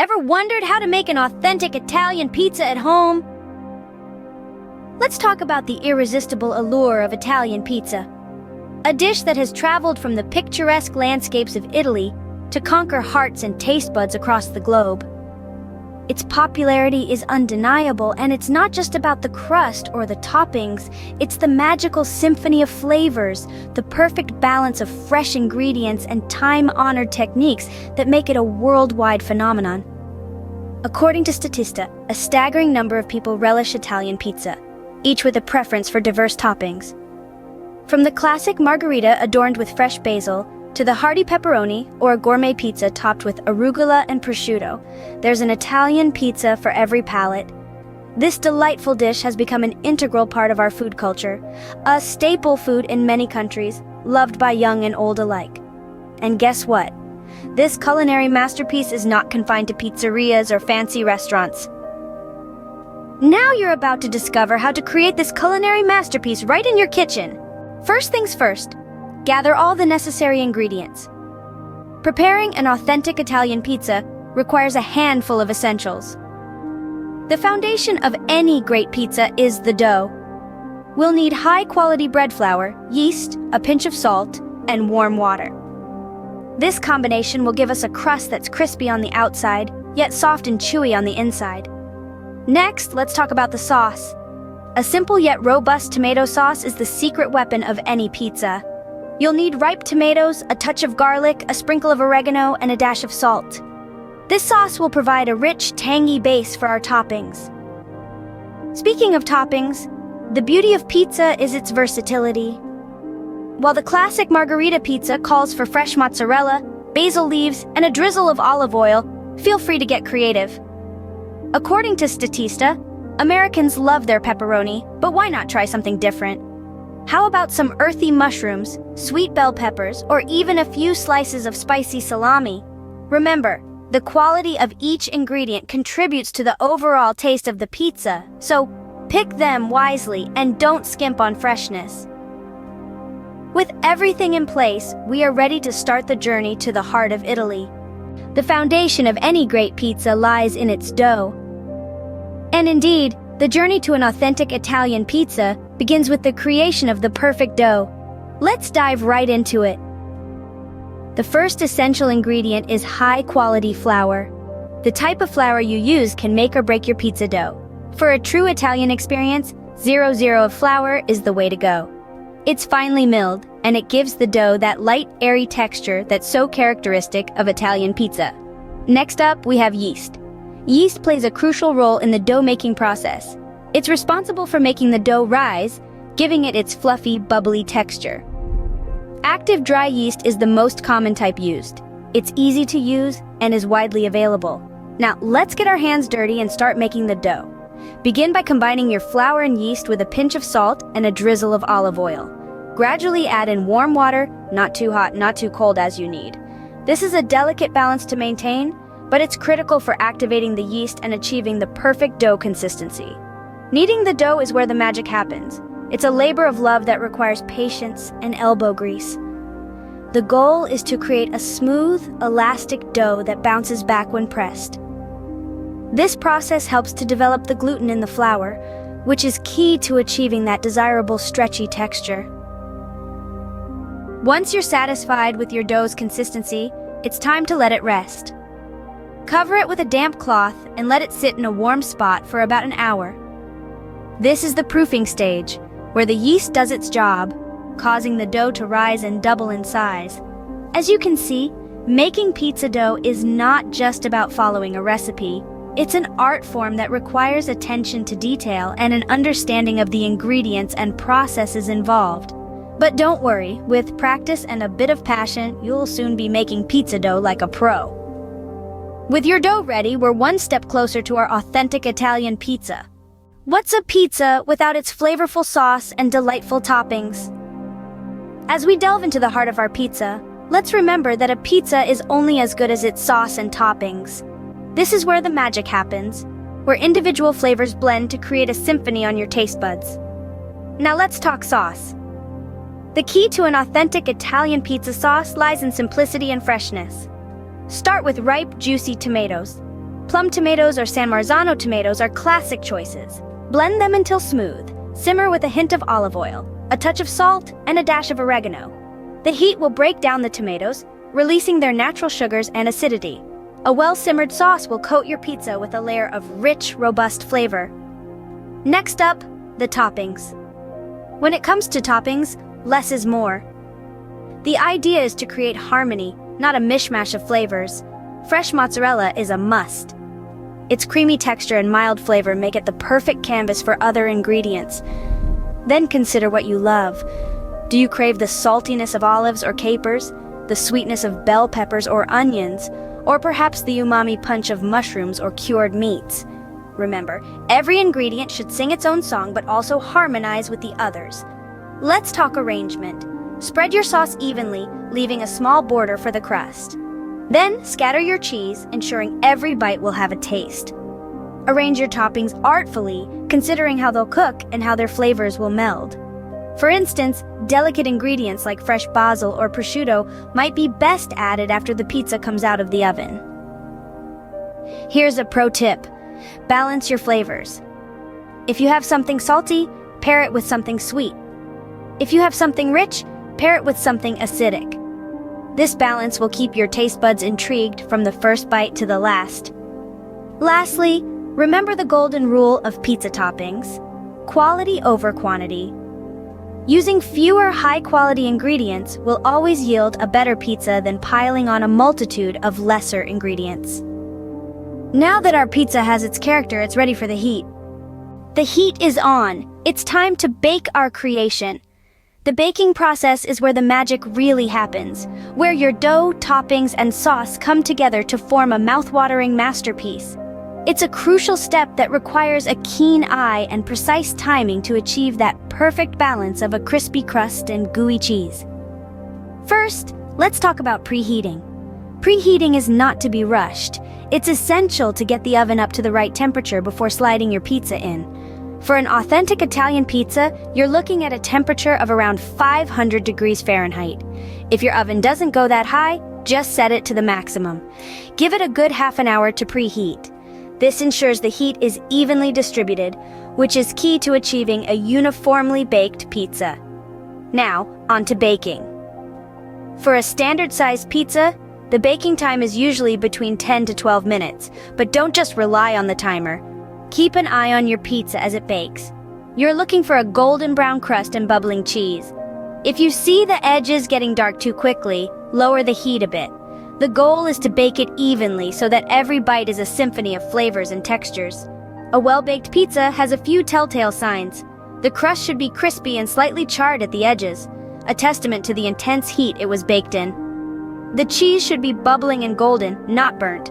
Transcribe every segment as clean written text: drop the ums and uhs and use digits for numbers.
Ever wondered how to make an authentic Italian pizza at home? Let's talk about the irresistible allure of Italian pizza. A dish that has traveled from the picturesque landscapes of Italy to conquer hearts and taste buds across the globe. Its popularity is undeniable, and it's not just about the crust or the toppings, it's the magical symphony of flavors, the perfect balance of fresh ingredients and time-honored techniques that make it a worldwide phenomenon. According to Statista, a staggering number of people relish Italian pizza, each with a preference for diverse toppings. From the classic margherita adorned with fresh basil, to the hearty pepperoni or a gourmet pizza topped with arugula and prosciutto, there's an Italian pizza for every palate. This delightful dish has become an integral part of our food culture, a staple food in many countries, loved by young and old alike. And guess what? This culinary masterpiece is not confined to pizzerias or fancy restaurants. Now you're about to discover how to create this culinary masterpiece right in your kitchen. First things first, gather all the necessary ingredients. Preparing an authentic Italian pizza requires a handful of essentials. The foundation of any great pizza is the dough. We'll need high-quality bread flour, yeast, a pinch of salt, and warm water. This combination will give us a crust that's crispy on the outside, yet soft and chewy on the inside. Next, let's talk about the sauce. A simple yet robust tomato sauce is the secret weapon of any pizza. You'll need ripe tomatoes, a touch of garlic, a sprinkle of oregano, and a dash of salt. This sauce will provide a rich, tangy base for our toppings. Speaking of toppings, the beauty of pizza is its versatility. While the classic margherita pizza calls for fresh mozzarella, basil leaves, and a drizzle of olive oil, feel free to get creative. According to Statista, Americans love their pepperoni, but why not try something different? How about some earthy mushrooms, sweet bell peppers, or even a few slices of spicy salami? Remember, the quality of each ingredient contributes to the overall taste of the pizza, so pick them wisely and don't skimp on freshness. With everything in place, we are ready to start the journey to the heart of Italy. The foundation of any great pizza lies in its dough. And indeed, the journey to an authentic Italian pizza begins with the creation of the perfect dough. Let's dive right into it. The first essential ingredient is high-quality flour. The type of flour you use can make or break your pizza dough. For a true Italian experience, 0-0 of flour is the way to go. It's finely milled, and it gives the dough that light, airy texture that's so characteristic of Italian pizza. Next up, we have yeast. Yeast plays a crucial role in the dough-making process. It's responsible for making the dough rise, giving it its fluffy, bubbly texture. Active dry yeast is the most common type used. It's easy to use and is widely available. Now, let's get our hands dirty and start making the dough. Begin by combining your flour and yeast with a pinch of salt and a drizzle of olive oil. Gradually add in warm water, not too hot, not too cold, as you need. This is a delicate balance to maintain, but it's critical for activating the yeast and achieving the perfect dough consistency. Kneading the dough is where the magic happens. It's a labor of love that requires patience and elbow grease. The goal is to create a smooth, elastic dough that bounces back when pressed. This process helps to develop the gluten in the flour, which is key to achieving that desirable stretchy texture. Once you're satisfied with your dough's consistency, it's time to let it rest. Cover it with a damp cloth and let it sit in a warm spot for about an hour. This is the proofing stage, where the yeast does its job, causing the dough to rise and double in size. As you can see, making pizza dough is not just about following a recipe. It's an art form that requires attention to detail and an understanding of the ingredients and processes involved. But don't worry, with practice and a bit of passion, you'll soon be making pizza dough like a pro. With your dough ready, we're one step closer to our authentic Italian pizza. What's a pizza without its flavorful sauce and delightful toppings? As we delve into the heart of our pizza, let's remember that a pizza is only as good as its sauce and toppings. This is where the magic happens, where individual flavors blend to create a symphony on your taste buds. Now let's talk sauce. The key to an authentic Italian pizza sauce lies in simplicity and freshness. Start with ripe, juicy tomatoes. Plum tomatoes or San Marzano tomatoes are classic choices. Blend them until smooth. Simmer with a hint of olive oil, a touch of salt, and a dash of oregano. The heat will break down the tomatoes, releasing their natural sugars and acidity. A well-simmered sauce will coat your pizza with a layer of rich, robust flavor. Next up, the toppings. When it comes to toppings, less is more. The idea is to create harmony, not a mishmash of flavors. Fresh mozzarella is a must. Its creamy texture and mild flavor make it the perfect canvas for other ingredients. Then consider what you love. Do you crave the saltiness of olives or capers, the sweetness of bell peppers or onions, or perhaps the umami punch of mushrooms or cured meats? Remember, every ingredient should sing its own song but also harmonize with the others. Let's talk arrangement. Spread your sauce evenly, leaving a small border for the crust. Then scatter your cheese, ensuring every bite will have a taste. Arrange your toppings artfully, considering how they'll cook and how their flavors will meld. For instance, delicate ingredients like fresh basil or prosciutto might be best added after the pizza comes out of the oven. Here's a pro tip. Balance your flavors. If you have something salty, pair it with something sweet. If you have something rich, pair it with something acidic. This balance will keep your taste buds intrigued from the first bite to the last. Lastly, remember the golden rule of pizza toppings: quality over quantity. Using fewer high-quality ingredients will always yield a better pizza than piling on a multitude of lesser ingredients. Now that our pizza has its character, it's ready for the heat. The heat is on. It's time to bake our creation. The baking process is where the magic really happens, where your dough, toppings, and sauce come together to form a mouth-watering masterpiece. It's a crucial step that requires a keen eye and precise timing to achieve that perfect balance of a crispy crust and gooey cheese. First, let's talk about preheating. Preheating is not to be rushed. It's essential to get the oven up to the right temperature before sliding your pizza in. For an authentic Italian pizza, you're looking at a temperature of around 500 degrees Fahrenheit. If your oven doesn't go that high, just set it to the maximum. Give it a good half an hour to preheat. This ensures the heat is evenly distributed, which is key to achieving a uniformly baked pizza. Now, on to baking. For a standard-sized pizza, the baking time is usually between 10 to 12 minutes, but don't just rely on the timer. Keep an eye on your pizza as it bakes. You're looking for a golden brown crust and bubbling cheese. If you see the edges getting dark too quickly, lower the heat a bit. The goal is to bake it evenly so that every bite is a symphony of flavors and textures. A well-baked pizza has a few telltale signs. The crust should be crispy and slightly charred at the edges, a testament to the intense heat it was baked in. The cheese should be bubbling and golden, not burnt.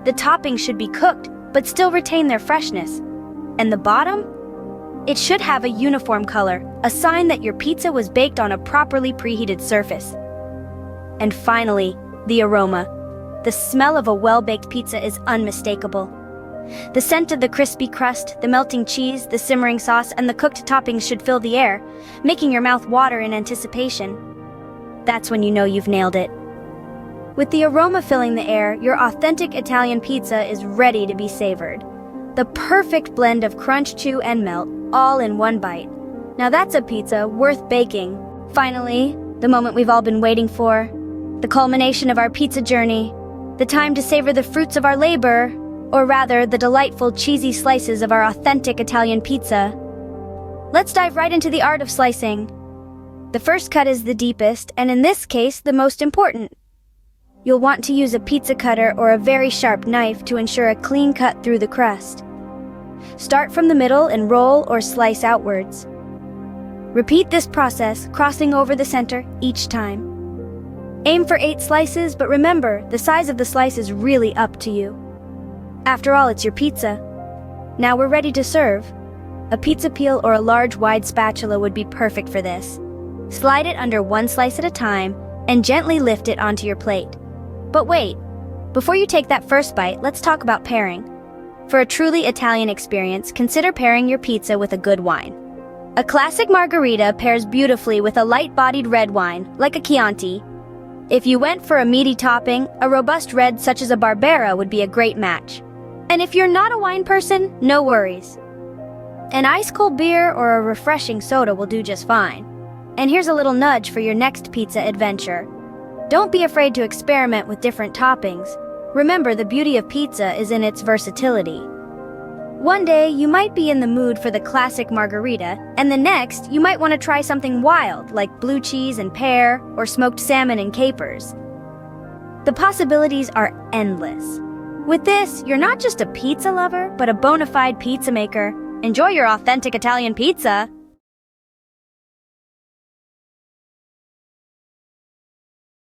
The toppings should be cooked, but still retain their freshness. And the bottom? It should have a uniform color, a sign that your pizza was baked on a properly preheated surface. And finally, the aroma. The smell of a well-baked pizza is unmistakable. The scent of the crispy crust, the melting cheese, the simmering sauce, and the cooked toppings should fill the air, making your mouth water in anticipation. That's when you know you've nailed it. With the aroma filling the air, your authentic Italian pizza is ready to be savored. The perfect blend of crunch, chew, and melt, all in one bite. Now that's a pizza worth baking. Finally, the moment we've all been waiting for. The culmination of our pizza journey. The time to savor the fruits of our labor, or rather, the delightful cheesy slices of our authentic Italian pizza. Let's dive right into the art of slicing. The first cut is the deepest, and in this case, the most important. You'll want to use a pizza cutter or a very sharp knife to ensure a clean cut through the crust. Start from the middle and roll or slice outwards. Repeat this process, crossing over the center each time. Aim for 8 slices, but remember, the size of the slice is really up to you. After all, it's your pizza. Now we're ready to serve. A pizza peel or a large wide spatula would be perfect for this. Slide it under one slice at a time and gently lift it onto your plate. But wait, before you take that first bite, let's talk about pairing. For a truly Italian experience, consider pairing your pizza with a good wine. A classic margarita pairs beautifully with a light-bodied red wine, like a Chianti. If you went for a meaty topping, a robust red such as a Barbera would be a great match. And if you're not a wine person, no worries. An ice-cold beer or a refreshing soda will do just fine. And here's a little nudge for your next pizza adventure. Don't be afraid to experiment with different toppings. Remember, the beauty of pizza is in its versatility. One day, you might be in the mood for the classic margarita, and the next, you might want to try something wild, like blue cheese and pear, or smoked salmon and capers. The possibilities are endless. With this, you're not just a pizza lover, but a bona fide pizza maker. Enjoy your authentic Italian pizza!